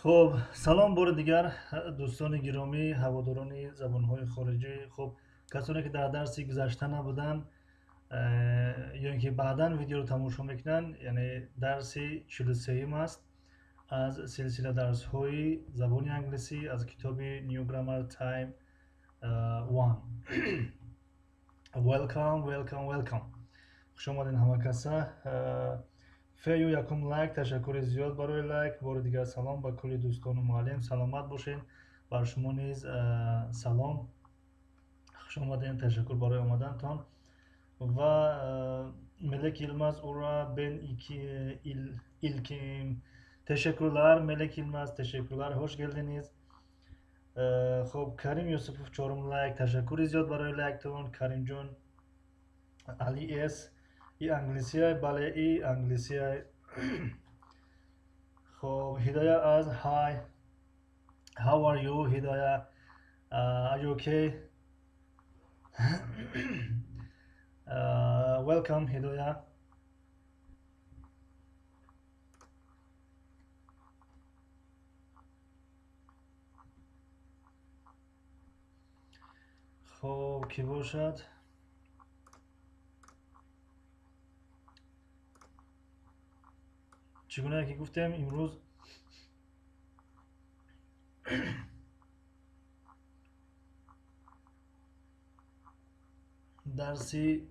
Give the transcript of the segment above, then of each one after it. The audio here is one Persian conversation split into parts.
خب سلام بار دیگر دوستان گرامی هواداران زبانهای خارجی. خب کسانی که در درسی گذشته نبودن یا اینکه بعدا ویدیو رو تماشا میکنن، یعنی درسی 43 است از سلسله درس های زبان انگلیسی از کتاب نیو گرامر تایم 1. welcome خوش آمدین همه کسا. فیو یکم لایک، تشکر زیاد برای لایک. بار دیگر سلام به کلی دوستان و معلم، سلامت باشین. بر شما نیز سلام، خوش آمدین، تشکر برای آمدنتان. و Melek Yılmaz, Ura, ben ilkim. Teşekkürler Melek Yılmaz, teşekkürler, hoş geldiniz. خب کریم یوسفوف چهارم لایک، تشکر زیاد برای لایکتون. کریم جون، علی اس، ای انگلیسی های، بله ای انگلیسی های. خب هدایه از های، how are you هدایه، are you okay? welcome هدایه. خب کی باشد؟ چگونه که گفتم امروز درسی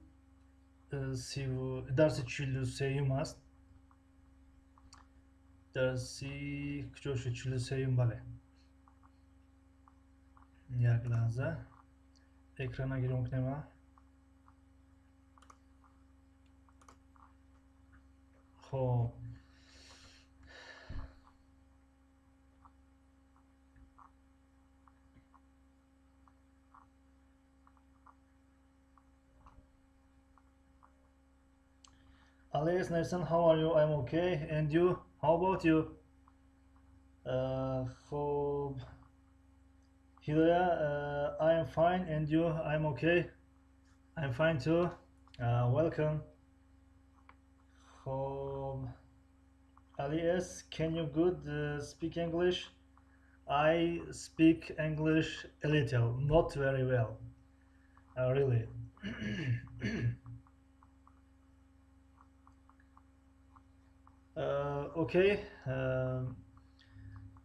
درسی 43 است. درسی کجاش 43؟ بله، یک لحظه اکران اگر ممکنه. خب Alias Nelson, how are you? I'm okay. And you? How about you? خب هدایه، I am fine. And you? I'm okay. I'm fine too. Welcome. خب Alias, can you good speak English? I speak English a little, not very well. Really. اوکی.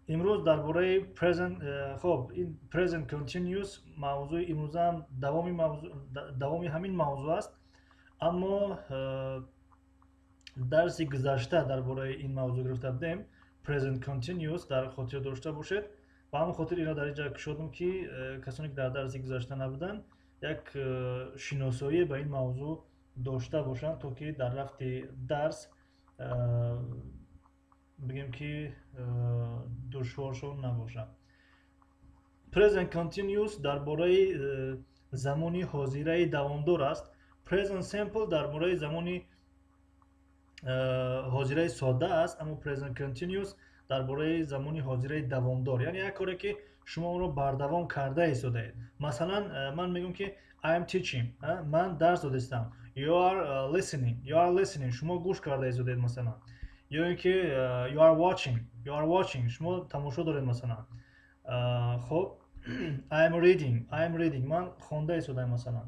امروز درباره present، خب این present continuous موضوع امروز هم دوامی همین موضوع است، اما درسی گذشته درباره این موضوع گرفته بودیم present continuous، در خاطر داشته باشید. و همون خاطر اینا در اینجا شدم که کسانی که در درسی گذشته نبودن یک شناسایی به این موضوع داشته باشند تا که در رفت درس بگیم که دشوارشون نباشه. present continuous درباره زمانی حاضره دوامدار است. present simple درباره زمانی حاضره ساده است، اما present continuous درباره زمانی حاضره دوامدار، یعنی یک کاری که شما اون رو بردوام کرده ایستاده اید. مثلا من میگم که I am teaching، من درس دادم. You are listening، شما گوش کرده ایستاده اید مثلا. یا اینکه you are watching، شما تماشا دارید مثلا. خب I am reading، من خوانده ایستادم مثلا.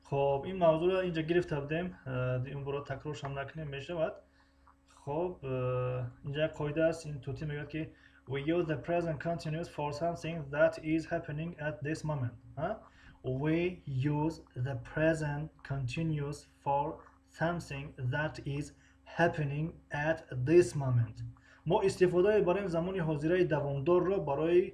خب این موضوع رو اینجا گرفته بودیم، این برای تکرارش هم نکنیم میشود. خب اینجا قاعده است، این توتی میگه که we use the present continuous for something that is happening at this moment. We use the present continuous for something that is happening at this moment. ما استفاده برای زمان حاضره دوامدار رو برای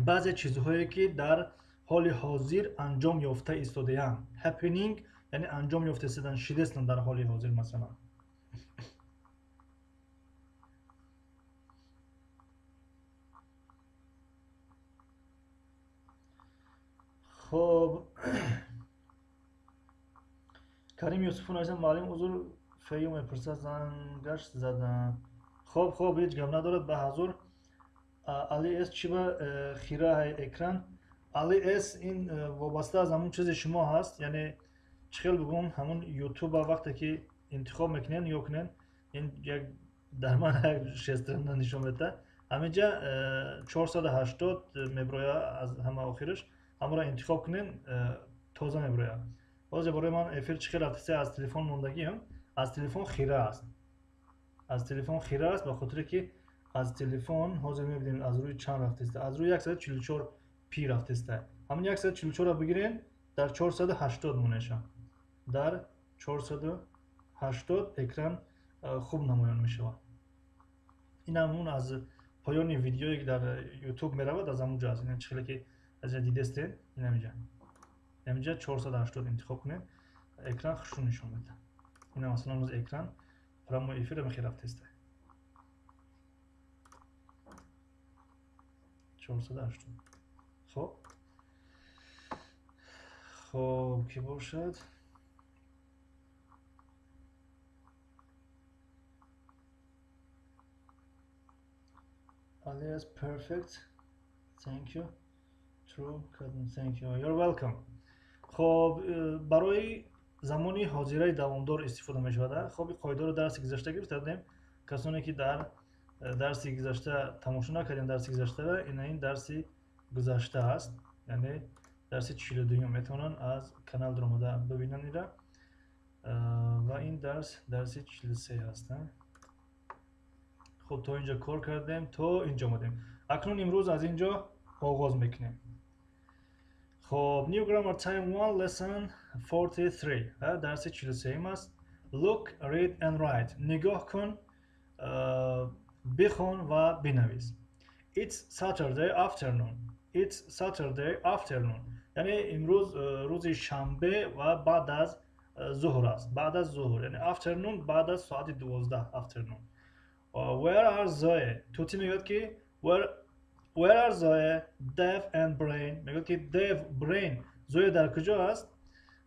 بعضی چیزهایی که در حال حاضر انجام یافته ایستاده اند. happening یعنی انجام یافته ایستادن، شده است در حال حاضر مثلا. خب کریم یوسفون ایسان معلم حضور فیوم پرسه زنگش زدن. خب هیچ گم ندارد به حضور. علی اس چی به خیره های اکران. علی اس این وابسته از همون چیز شما هست، یعنی چخیل بگم همون یوتیوب وقتی که انتخاب میکنین یا کنین این یک در من شسترن نشون بده. همینجا 480 مبرویا از همه آخرش همه را انتخاب کنین. تازه مبرویا باز برای من افیر چی رفته از تلفن موندگی هم از تلفن خیره است. از تلفن خیره است به خاطر که از تلفن حاضر میبینیم از روی چند رفته است. از روی 144 پی رفته است. همین 144 را بگیرین در 480 مونشه. در 480 اکران خوب نمایان می شود. این همون از پایان ویدیویی که در یوتیوب می رود از همونجا است. این چخیلی که از دیده استین این همینجا 480 انتخاب کنید اکران خشون نشون میده. این هم مثلا از اکران پرامو افیر میخی رفته است. 480 خب که باشد alias perfect. Thank you. True. Thank you. You're welcome. خب برای زمانی حاضره دوامدار استفاده می شود. خب این قاعده رو درس گذشته گفتیم. کسانی که در درس گذشته تماشا نکردین درس گذشته را این درس گذشته است. یعنی درس 42 میتونن از کانال درآمده ببینن ایرا. و این درس 43 هست. خب تا اینجا کار کردیم تا اینجا اومدیم. اکنون امروز از اینجا آغاز میکنیم. خب New Grammar Time 1 Lesson 43 درس 43 است. Look, read and write. نگاه کن، بخون و بنویس. It's Saturday afternoon. It's Saturday afternoon. یعنی امروز روز شنبه و بعد از ظهر است. بعد از ظهر یعنی afternoon بعد از ساعت 12 afternoon. Where are Zoe? توتی میگوید که where are Zoe, Dev and Brain. میگوید که Dev, Brain. زوی در کجا است؟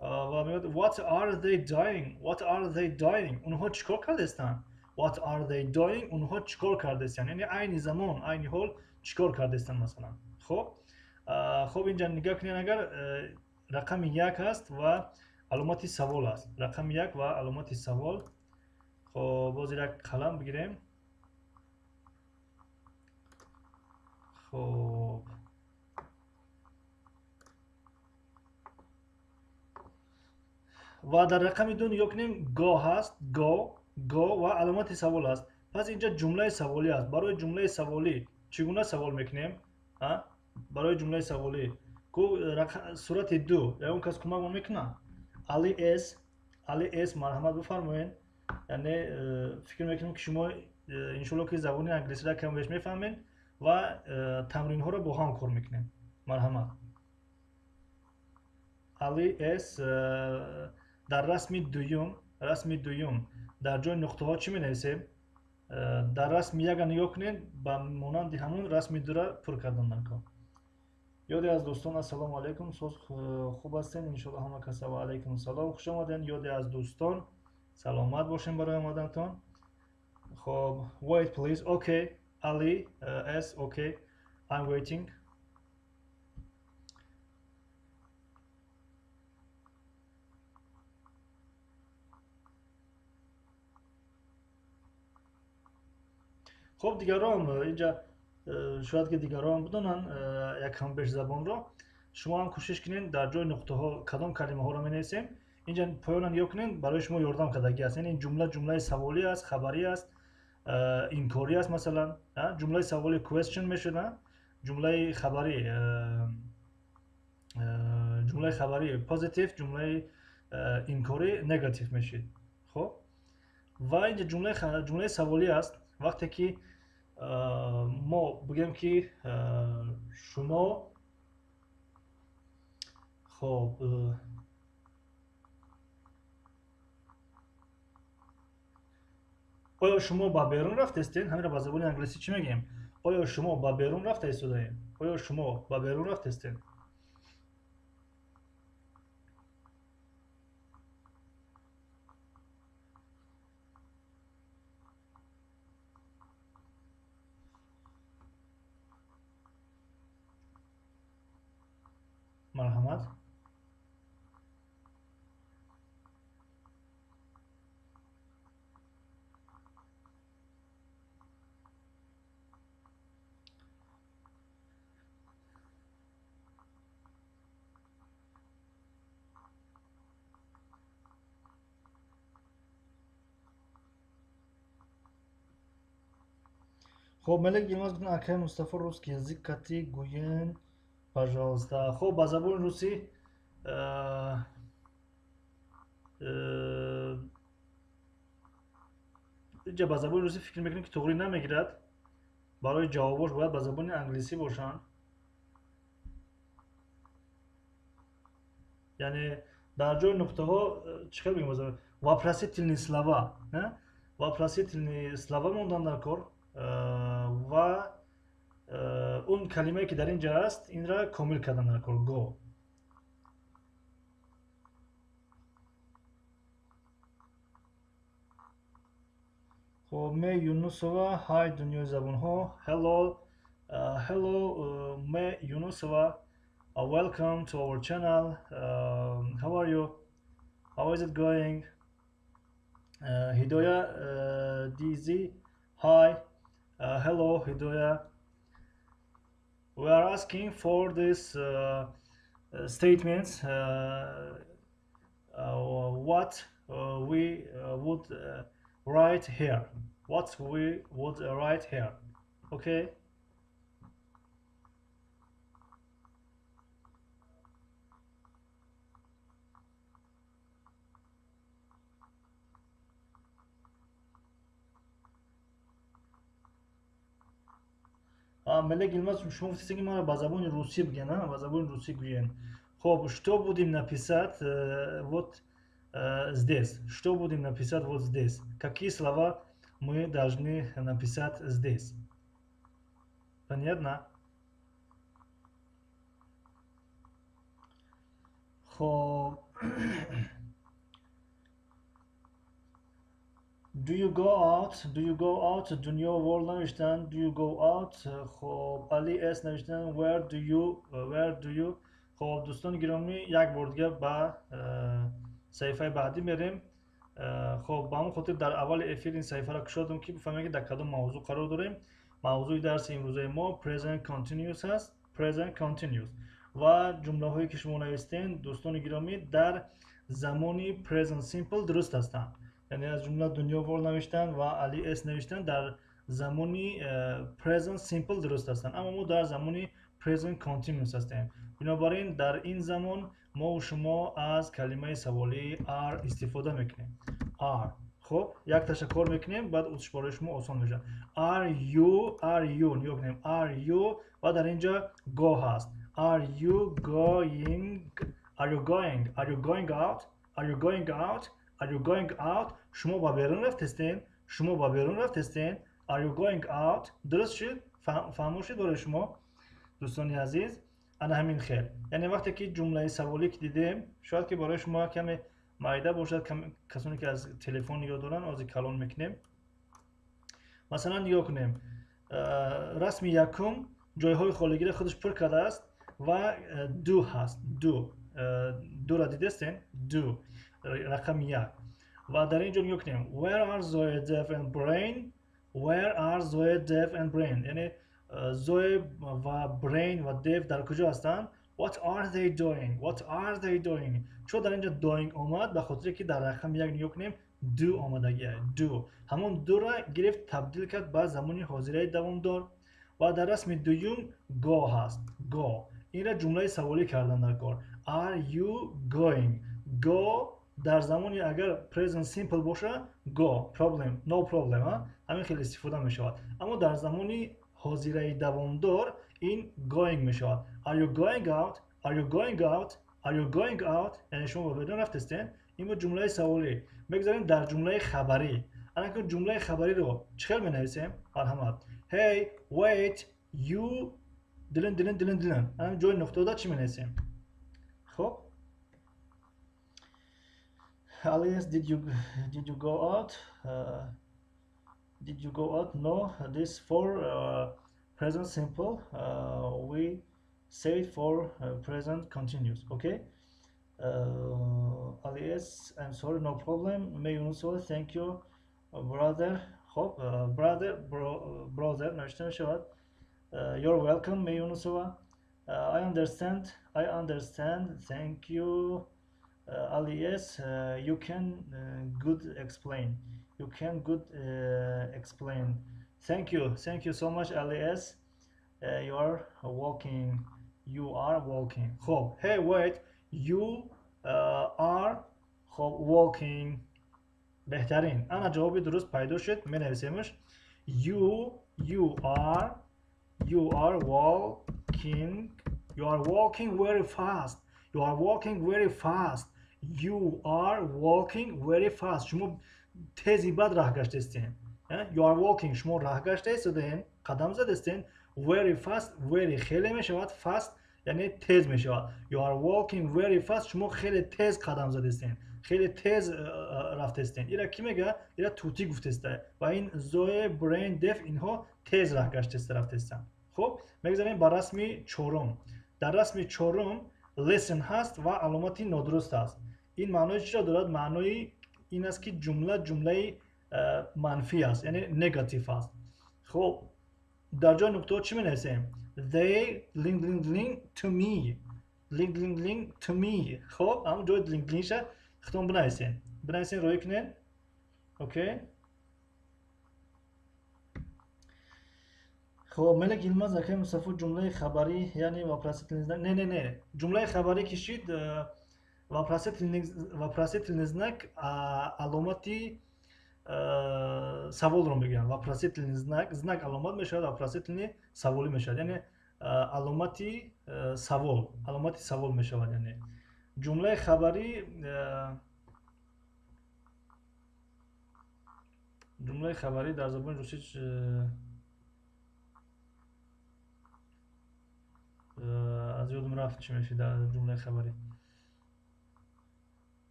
و میگوید what are they doing? What are they doing? اونها چیکار کرده هستند؟ What are they doing? اونها چیکار کرده هستند؟ یعنی عین زمان، عین حال چیکار کرده هستند مثلا. خب اینجا نگاه کنین اگر رقم 1 است و علامت سوال است. رقم 1 و علامت سوال. خب باز یک قلم بگیریم. خب و در رقم 2 نگاه کنیم گو هست. گو و علامت سوال است. پس اینجا جمله سوالی است. برای جمله سوالی چگونه سوال میکنیم؟ برای جمله سوالی صورت 2 یا اون کس کمک میکنه. علی اس مرحمت بفرمایید. یعنی فکر میکنم که شما انشالله که زبان انگلیسی را کم بیش میفهمین و تمرین ها را با هم کار میکنین. مرحمت. علی اس در رسم دوم در جای نقطه ها چی می نویسیم؟ در رسم 1 نگاه کنین با مانند همون رسم 2 را پر کردن نکن. یادی از دوستان السلام علیکم. خوب هستین انشالله همه کسا و علیکم السلام خوش آمدین. یادی از دوستان سلامت باشین برای آمدنتان. خب wait please. Okay Ali S. Okay I'm waiting. خب دیگران اینجا شاید که دیگران بدونن یک هم بیش زبان رو شما هم کوشش کنین در جای نقطه ها کدام کلمه ها رو می نویسیم اینجا پایان نگاه کنین برای شما یاردم کردگی است. این جمله سوالی است، خبری است، اینکاری است. مثلا جمله سوالی question میشه، جمله خبری پوزیتیو، جمله اینکاری نگاتیو میشه. خب و اینجا جمله سوالی است وقتی که ما بگیم که شما خب آیا شما با بیرون رفته استین؟ همین را با زبان انگلیسی چی میگیم؟ آیا شما با بیرون رفته استین؟ آیا شما با بیرون رفته استین؟ مرحمت. خب ملک یلماز گفتن اکای مصطفی روسکی язык кати гуен пожалуйста. خب با زبان روسی اه، اه، اینجا با زبان روسی فکر میکنیم که طوری نمیگیرد. برای جوابش باید با زبان انگلیسی باشن. یعنی در جای نقطه ها چیکار بگیم مثلا вопросительные слова نه вопросительные слова موندن در کار و اون کلمه که در اینجا است این را کامل کردن در کار go. خب می یونسова های دنیای زبان ها hello می یونسова welcome to our channel. How are you? How is it going? Hidoya DZ, hi, hello Hidoya. We are asking for this statements what we would write here. What we would write here. Okay. ملک Yılmaz شما گفتید که ما با زبان روسی بگن نه با زبان روسی گوین. خب что будем написать вот здесь? Что будем написать вот здесь? Какие слова мы должны написать здесь? Понятно? خب Do you go out? Do you go out? دنیا ورل نوشتن. Do you go out? خب علی اس نوشتن. Where do you? خب دوستان گرامی یک بار دیگه با صحیفه بعدی میریم. خب با همون خاطر در اول افیر این صحیفه را کشیدم که بفهمیم که در کدام موضوع قرار داریم. موضوع درس امروزه ما present continuous هست. present continuous و جمله هایی که شما نوشتین دوستان گرامی در زمانی present simple درست هستند. یعنی از جمله دنیا ورل نوشتن و علی اس نوشتن در زمانی present simple درست هستند، اما ما در زمانی present continuous هستیم. بنابراین در این زمان ما و شما از کلمه سوالی are استفاده میکنیم. are. خب یک تشکر میکنیم بعد اوتش برای شما آسان میشه. are you نیا کنیم are you و در اینجا go هست. are you going out? Are you going out? Are you going out? شما با بیرون رفتین؟ شما با بیرون رفتین؟ Are you going out? درست شد؟ فهمو شد برای شما دوستانی عزیز؟ انا همین خیر. یعنی وقتی که جمله سوالی که دیدیم شاید که برای شما کمی معیده باشد، کسانی که از تلفن نگاه دارن از کلان میکنیم. مثلا نگاه کنیم رسم یکم جایهای خالگی را خودش پر کرده است و دو هست. دو را دیدستین؟ دو رقم یک. و در اینجا نگاه کنیم where are Zoe, Dev and Brain. where are Zoe, Dev and Brain یعنی زوی و برین و دیو در کجا هستند. what are they doing چون در اینجا doing آمد به خاطر که در رقم یک نگاه کنیم do آمدگیه. do همون دو را گرفت تبدیل کرد به زمانی حاضره دوامدار و در رسم دوم go هست. go این را جمله سوالی کردن در کار. are you going. go در زمانی اگر present simple باشه go no problem همین خیلی استفاده می شود، اما در زمانی حاضره دوامدار این going می شود. are you going out یعنی شما بدون رفتستین. این بود جمله سوالی. بگذاریم در جمله خبری. الان که جمله خبری رو چخیل می نویسیم مرحمت hey wait you دلن الان جای نقطه دا چی می نویسیم؟ خب Alias, did you go out? Did you go out? No. This for present simple. We say it for present continuous. Okay. Alias, I'm sorry, no problem. May you also thank you, brother. Hope, brother. نوشته شد. You're welcome. May you also. I understand. Thank you. Alias, you can good explain. Thank you so much Elias. You are walking. You are walking. خب hey wait, you are خب walking. بهترین. انا جوابی درست پیدا شد. می نویسیمش you are walking. You are walking very fast. You are walking very fast. You are walking very fast. شما تیزی بد راه گشتین. You are walking. شما راه گشتین. قدم زدین. Very fast. Very خیلی می شود. Fast یعنی تیز می شود. You are walking very fast. شما خیلی تیز قدم زدین. خیلی تیز رفتین. اینا کی میگه؟ اینا توتی گفته و این زوی برین دف اینها تیز راه گشته رفتن. خب میگذاریم با رسمی چهارم. در رسمی چهارم listen هست و علامتی نادرست است. این معنی چی را دارد؟ معنی این است که جمله منفی است، یعنی نگاتیو است. خب در جای نقطه چی می نویسیم؟ they link to me. link to me. خب اما جای link خودتون بنویسین روی کنین. اوکی. خب ملک یلماز اکه مصطفی جمله خبری یعنی واپراسیت نه جمله خبری کشید واپراسیت نزنک علامتی سوال رو میگن. واپراسیت знак علامت میشود، واپراسیت سوالی میشود، یعنی علامتی سوال میشود. یعنی جمله خبری در زبان روسی از یادم رفت چی میشه در جمله خبری.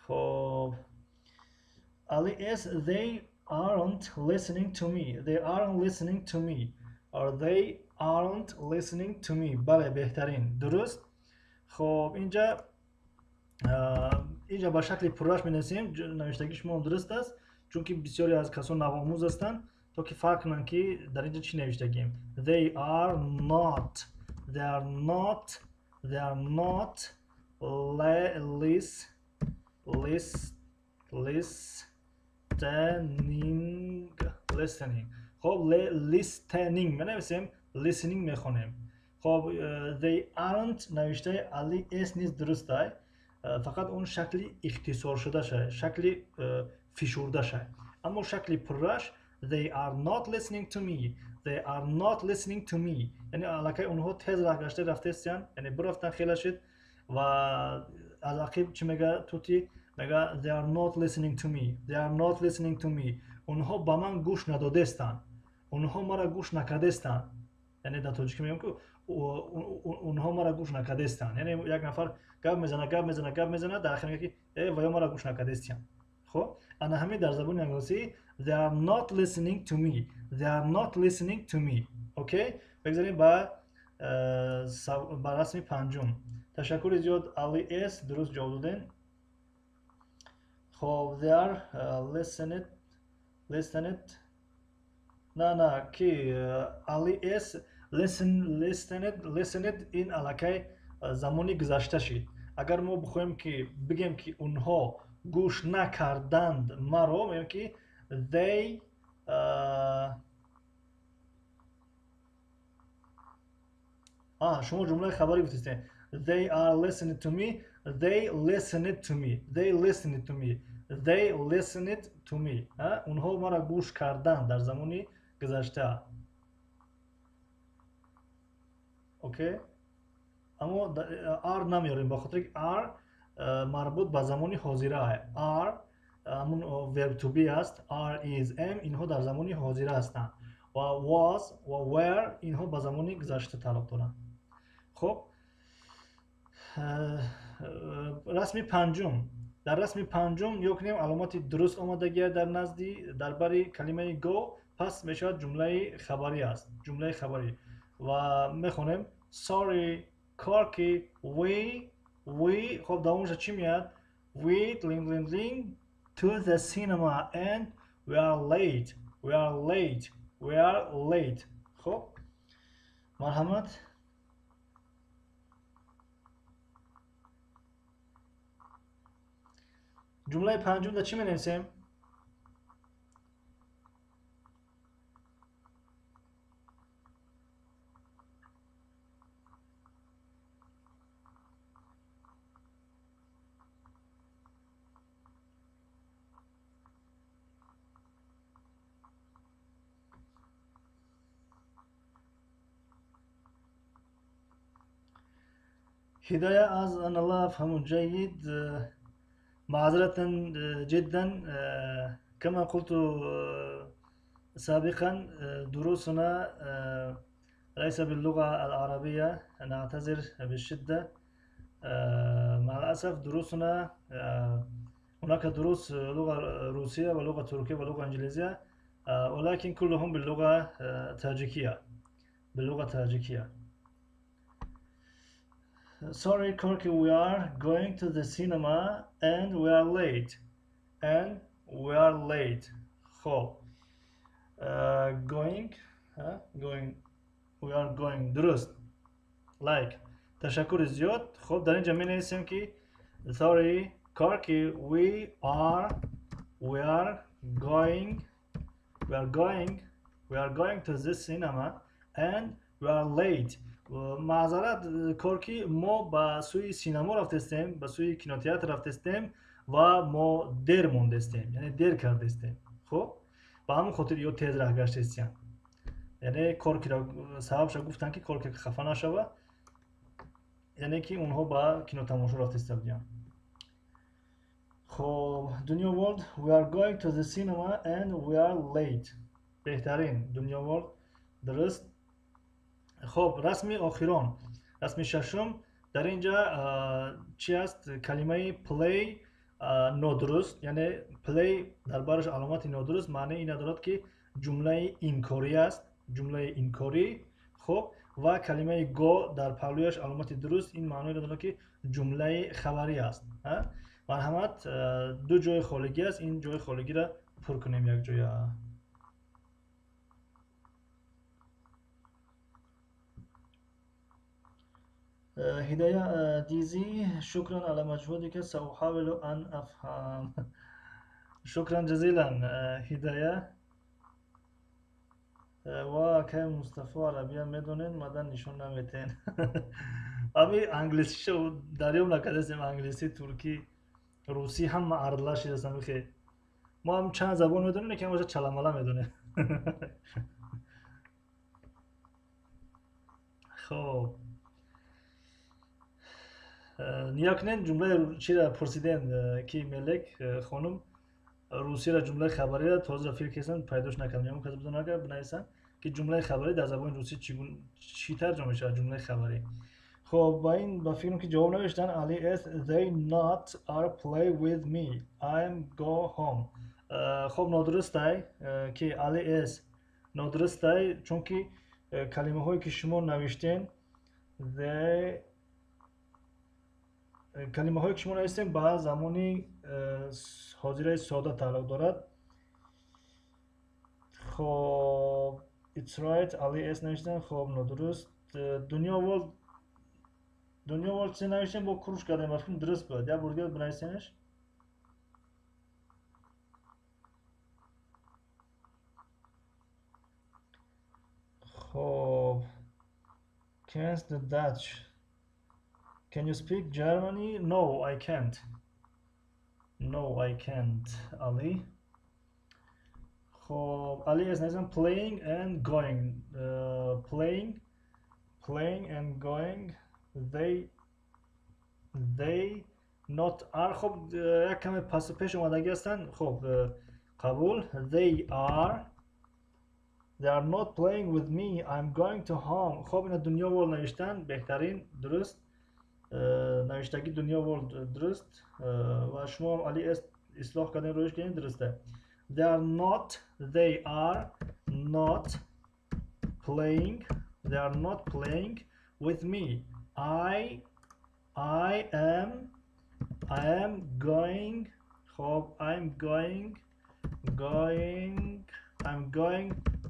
خب Alias, they aren't listening to me. They aren't listening to me. Or they aren't listening to me. بله بهترین. درست. خب اینجا با شکل پرش می نویسیم. نوشتگی شما درست است چون که بسیاری از کسان نوآموز هستند تا که فرق کنند که در اینجا چی نوشتگیم. They are not listening. خب listening می نویسیم، listening می خونیم. خب they aren't نوشته علی اس نیست درسته، فقط اون شکلی اختصار شده شه، شکلی فشرده شه. اما شکلی پرش they are not listening to me. They are not listening to me یعنی علاقه اونها تیز راه گشته رفتن، یعنی برفتن خیلی شد و از عقیب چی میگه توتی؟ میگه they are not listening to me. They are not listening to me. اونها با من گوش ندادستن، اونها مرا گوش نکردستن. یعنی در تاجیکی میگم که اونها مرا گوش نکردستن، یعنی یک نفر گپ میزنه در آخر میگه که ویا مرا گوش نکردستن. خب انا همین در زبان انگلیسی they are not listening to me. They are not listening to me. اوکی. بگذاریم با رسم پنجم. تشکر زیاد علی اس درست جواب دادن. خب they are listened نه کی علی اس listened این علاقه زمانی گذشته شد. اگر ما بخوایم که بگیم که اونها گوش نکردند مرا، میگیم که they شما جمله خبری گفتید they are listening to me. They listened to me. They listened to me. They listened to me. اونها مرا گوش کردند در زمانی گذشته. اوکی. اما r نمیاریم با خاطر r مربوط به زمانی حاضره. r همون verb to be است. r is am اینها در زمانی حاضره هستند و was و were اینها به زمانی گذشته تعلق دارند. خب رسم پنجم. در رسم پنجم یا کنیم علامات درست آمدگی در نزدی درباره کلمه go، پس میشود جمله خبری است. جمله خبری و میخونیم sorry کارکی we خب دومش چی میاد؟ we link to the cinema and we are late. خب مرحمت. جمله پنجم در چی می‌نویسیم؟ هداية از أن الله أفهم جيد معذرة جدا كما قلت سابقا دروسنا ليس باللغة العربية نعتذر بالشدة مع الأسف دروسنا هناك دروس لغة روسية ولغة تركية ولغة إنجليزية ولكن كلهم باللغة تاجيكية باللغة التاجيكية. Sorry, Corky, we are going to the cinema and we are late. And we are late. خب going going we are going درست like تشکر زیاد. خب در اینجا می نویسیم که sorry Corky, we are going to the cinema and we are late. معذرت کورکی ما به سوی سینما رفتیم به سوی کینوتئاتر رفتیم و ما دیر موندستیم یعنی دیر کردستیم. خب با همون خاطر یو تیز راه گشتیم یعنی کورکی را سببش گفتن که کورکی خفه نشوه یعنی که اونها با کینو تماشا رفتیم دیگه. خب دنیا ورلد we are going to the cinema and we are late. بهترین دنیا ورلد درست. خب رسمی آخران رسمی ششم در اینجا چی است؟ کلمه play نادرست یعنی play در برش علامت نادرست معنی این ندارد که جمله اینکاری است جمله اینکاری. خب و کلمه go در پهلویش علامت درست این معنی دارد که جمله خبری است. مرحمت دو جای خالگی است این جای خالگی را پر کنیم یک جای. هداية ديزي شكرا على مجهودك سأحاول أن أفهم. شكرا جزيلا هداية. و که مصطفى عربیه میدونین مدن نشون نمیتین. ابی انگلیسی شو داریم نکردیم انگلیسی ترکی روسی هم معرض شده میخه ما هم چند زبان میدونیم که ما چلمالا میدونیم. خب نیاکنین جمله چی را پرسیدن که ملک خانم روسی را جمله خبری را تازه فکر کردن پیداش نکردم یا کسی بدون اگر بنویسن که جمله خبری در زبان روسی چی ترجمه میشه جمله خبری. خب با این با فکرم که جواب نوشتن علی اس they not are play with me I'm go home. خب نادرست است که علی اس نادرست است چون که کلمه هایی که شما نوشتین they کلمه هایی که شما نوشتین با زمانی حاضره ساده تعلق دارد. خب it's right علی اس نوشتن. خب نادرست. دنیا ورلد چه نوشتن با کروش کردن مفهوم درست بود یا برگرد بنویسینش. خب can't the Dutch. Can you speak Germany? No, I can't. No, I can't. Ali. خب Ali is nice playing and going. Playing and going. They not are. خب یک کمی پس پیش اومدگی هستن. خب قبول. They are not playing with me. I'm going to home. خب این دنیا ورلد نوشتن بهترین درست. نوشتگی دنیا ورلد درست و شما هم علی اصلاح کردن روش کردین درسته. They are not playing with me. I am going. خب I'm going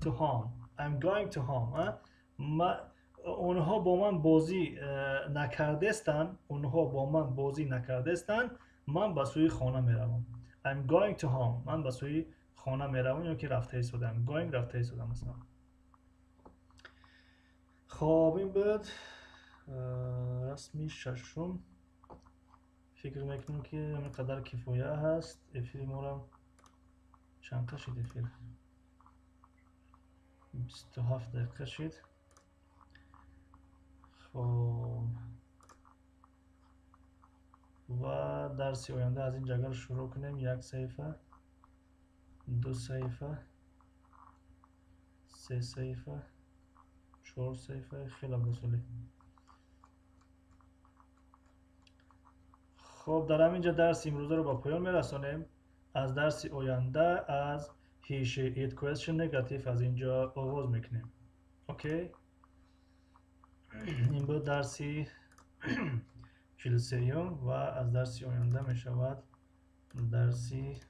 to home. I'm going to home. اونها با من بازی نکردستن من به سوی خانه میروم. I'm going to home. من به سوی خانه میروم یا که رفته ایستادم. going رفته ایستادم مثلا. خب این بود رسمی ششم. فکر میکنم که همین قدر کفایه هست. افیر مورم چند شد افیر؟ 27 دقیقه شد. خب و درسی آینده از این جگر شروع کنیم. 1 صفحه، 2 صفحه، 3 صفحه، 4 صفحه. خیلی بسیاری. خب در همینجا درس امروزه رو با پایان میرسانیم. از درس آینده از he she it question negative از اینجا آغاز میکنیم. اوکی. این بود درسی 43 و از درسی آینده می شود درسی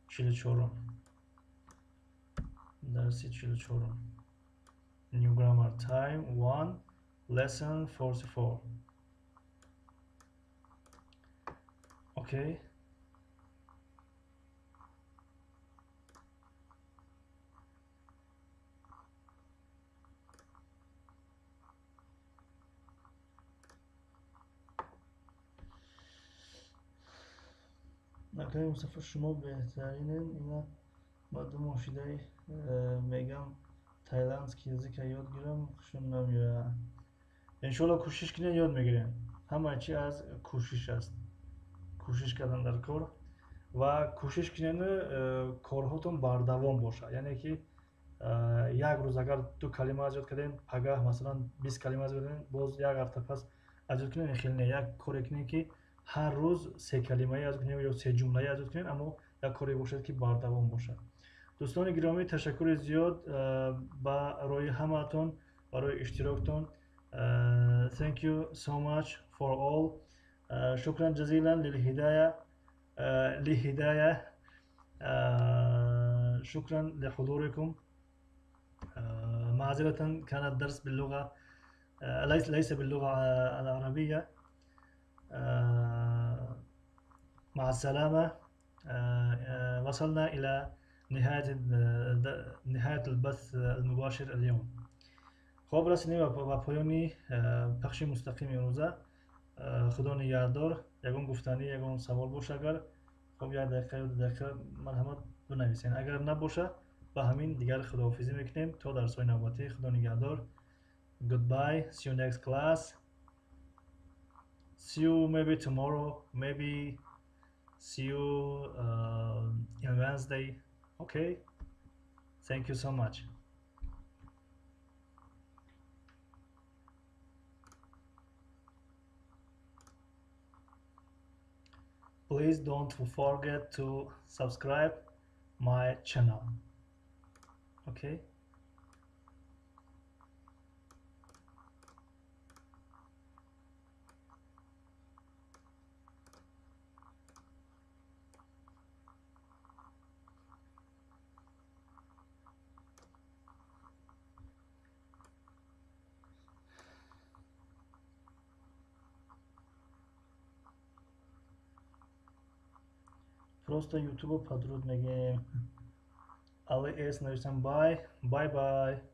44. درسی 44 New Grammar Time 1 Lesson 44. اوکی. نکته مصطفی شما بهترینه. اینا با دو ماشیده میگم تایلند که یزی که یاد گیرم خوشم نمیاد. انشالله کوشش کنین یاد میگیرین. همه چی از کوشش است. کوشش کردن در کار و کوشش کنین کارهاتون بردوام باشه. یعنی که یک روز اگر 2 کلمه از یاد کردین، پگاه مثلا 20 کلمه از یاد کردین، باز یک هفته پس از یاد کنین. خیلی نه، یک کاری کنین که هر روز 3 کلمه از یاد کنین یا 3 جمله از یاد کنین، اما یک کاری باشد که بردوام باشه. دوستان گرامی تشکر زیاد برای همتون، برای اشتراکتون. Thank you so much for all. شكرا جزيلا للهداية. شكرا لحضوركم. معذرة كان الدرس باللغة ليس باللغة العربية. مع السلامة. وصلنا إلى نهاية البث المباشر اليوم. خب رسیدیم و پایانی پخش مستقیم امروزه. خدا نگهدار. یگان گفتنی یگان سوال باشه اگر خب 1 دقیقه یا 2 دقیقه مرحمت بنویسین. اگر نباشه با همین دیگر خداحافظی میکنیم تا درس‌های نوبتی. خدا نگهدار. Goodbye. See you next class. See you maybe tomorrow. Maybe see you in Wednesday. Okay. Thank you so much. Please don't forget to subscribe my channel. Okay. Просто YouTube подруд میگیم. Ali S نوشتم bye bye bye.